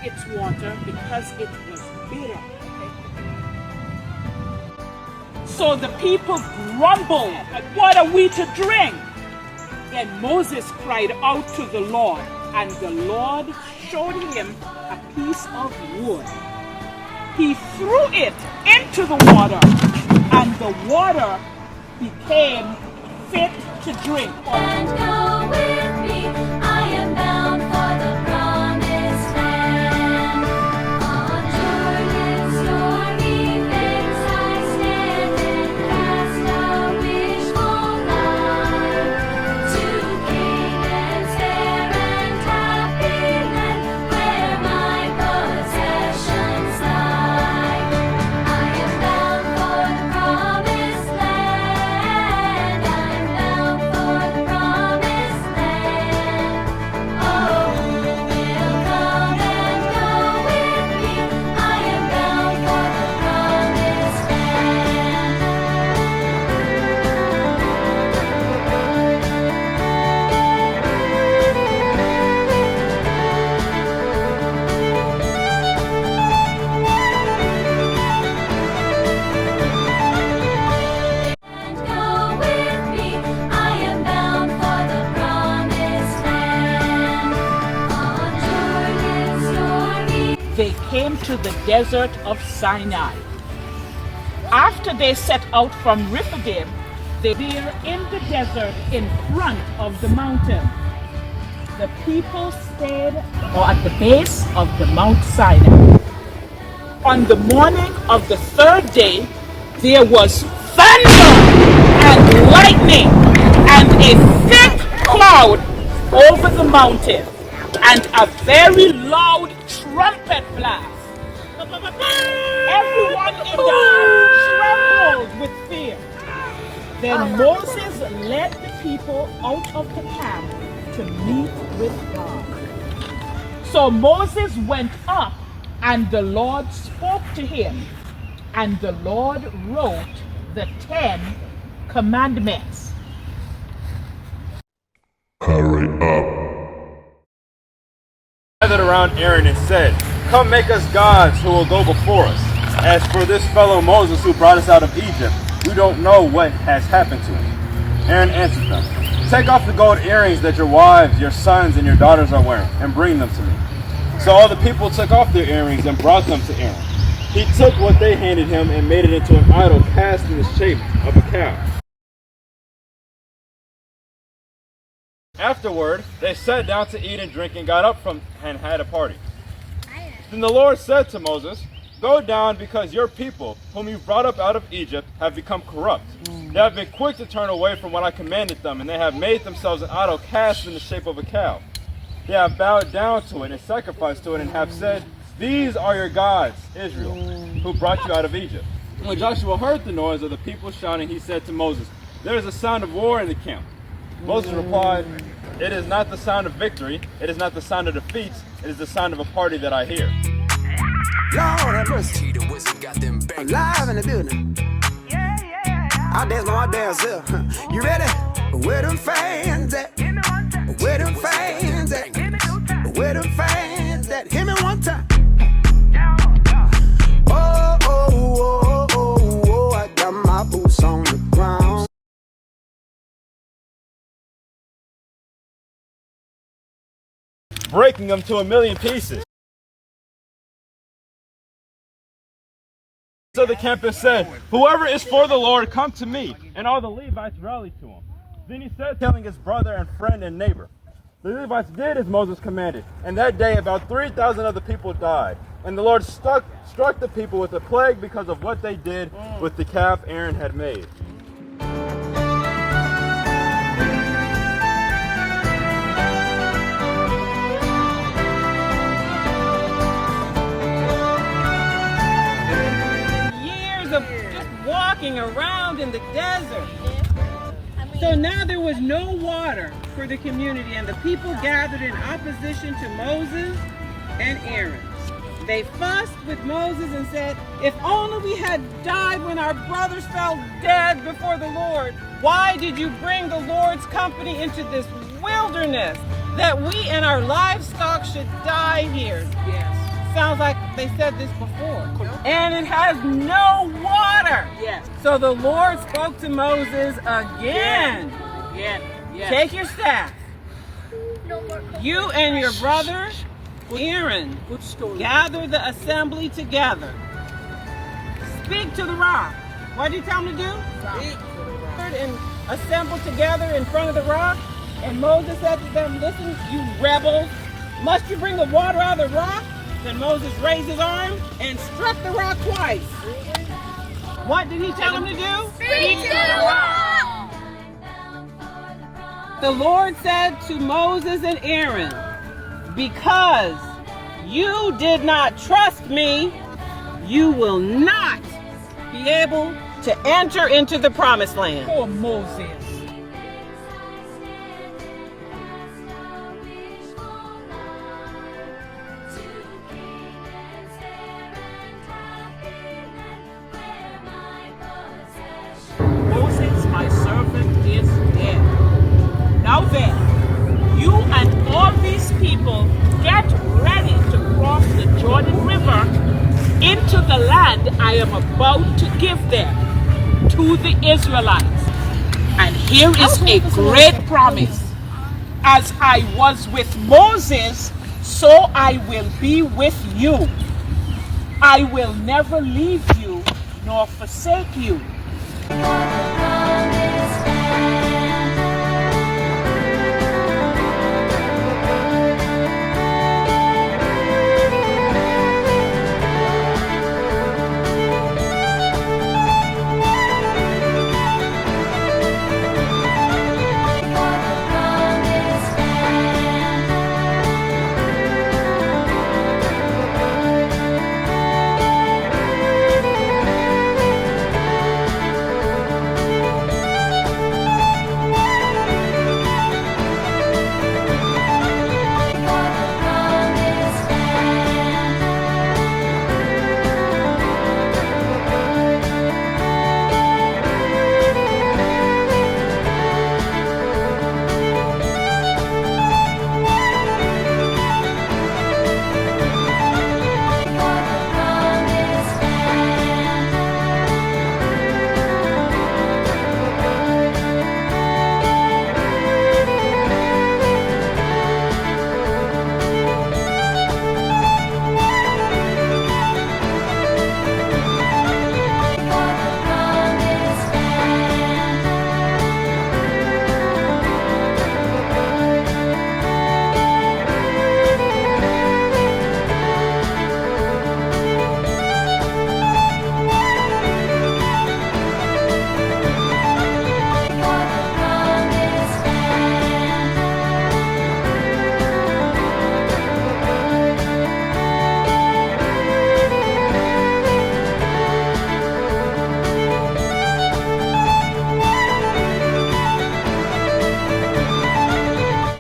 its water because it was bitter. So the people grumbled, "What are we to drink?" Then Moses cried out to the Lord, and the Lord showed him a piece of wood. He threw it into the water, and the water became fit to drink. And go with me, I am bound for the promised land. On Jordan's stormy banks I stand and cast a wishful eye to Canaan's fair and happy land, where my possessions lie. I am bound for the promised land. I'm bound for the promised land. Oh, who will come and go with me? I am bound for the promised land. And go with me, I am bound for the promised land. On Jordan's stormy They came to the desert of Sinai. After they set out from Rephidim, they were in the desert in front of the mountain. The people stayed at the base of the Mount Sinai. On the morning of the third day, there was thunder and lightning and a thick cloud over the mountain and a very loud trumpet blast. Everyone in the ark trembled with fear. Then Moses led the people out of the camp to meet with God. So Moses went up, and the Lord spoke to him, and the Lord wrote the 10 Commandments. Hurry up. Gathered around Aaron and said, "Come make us gods who will go before us. As for this fellow Moses who brought us out of Egypt, we don't know what has happened to him." Aaron answered them, "Take off the gold earrings that your wives, your sons, and your daughters are wearing, and bring them to me." So all the people took off their earrings and brought them to Aaron. He took what they handed him and made it into an idol cast in the shape of a cow. Afterward, they sat down to eat and drink and got up and had a party. Then the Lord said to Moses, "Go down, because your people, whom you brought up out of Egypt, have become corrupt. They have been quick to turn away from what I commanded them, and they have made themselves an idol cast in the shape of a cow. They have bowed down to it and sacrificed to it and have said, 'These are your gods, Israel, who brought you out of Egypt.'" When Joshua heard the noise of the people shouting, he said to Moses, "There is a sound of war in the camp." Moses replied, "It is not the sound of victory, it is not the sound of defeat, it is the sound of a party that I hear." Lord have mercy. I'm live in the building. I dance on my damn self. You ready? Where them fans at? Where them fans at? Where them fans at? Hit me one time. Oh, oh, oh, oh, oh, I got my boots on the ground. Breaking them to a million pieces. So the campus said, "Whoever is for the Lord, come to me." And all the Levites rallied to him. Then he said, telling his brother and friend and neighbor, the Levites did as Moses commanded, and that day about 3,000 of the people died. And the Lord struck the people with a plague because of what they did with the calf Aaron had made. Of just walking around in the desert. So now there was no water for the community, and the people gathered in opposition to Moses and Aaron. They fussed with Moses and said, "If only we had died when our brothers fell dead before the Lord. Why did you bring the Lord's company into this wilderness, that we and our livestock should die here?" Yes. like they said this before. And it has no water. Yes. So the Lord spoke to Moses again. Yes. Yes. Take your staff. You and your brother Aaron Good story. gather the assembly together. Speak to the rock. What did he tell them to do? Speak to the rock. And assemble together in front of the rock. And Moses said to them, listen, you rebels, must you bring the water out of the rock? Then Moses raised his arm and struck the rock twice. What did he tell them to do? Speak to the rock. The Lord said to Moses and Aaron, because you did not trust me, you will not be able to enter into the promised land. Oh, Moses. Moses, my servant, is dead. Now then, you and all these people get ready to cross the Jordan River into the land I am about to give them to the Israelites. And here is a great promise. As I was with Moses, so I will be with you. I will never leave you nor forsake you.